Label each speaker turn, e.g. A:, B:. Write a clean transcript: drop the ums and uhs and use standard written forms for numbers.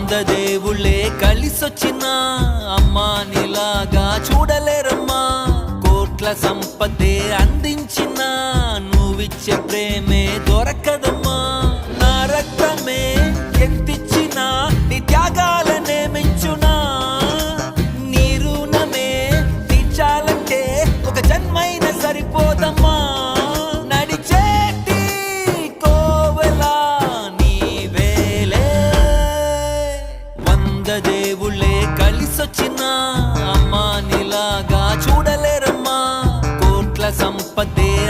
A: దేవుళ్ళే కలిసొచ్చినా అమ్మా నీలాగా చూడలేరమ్మా. కోట్ల సంపదే అందించిన నువ్విచ్చే ప్రేమే దొరకదమ్మా. నా రక్తమే ఎంతిచ్చినా నీ త్యాగాలనే మెంచునా. నీ రుణమే తీర్చాలంటే ఒక జన్మైన సరిపోదమ్మా. నడిచేటి కోవెలా నీవేలే. దేవుళ్ళే కలిసొచ్చినా అమ్మా నీలాగా చూడలేరమ్మా. కోట్ల సంపదే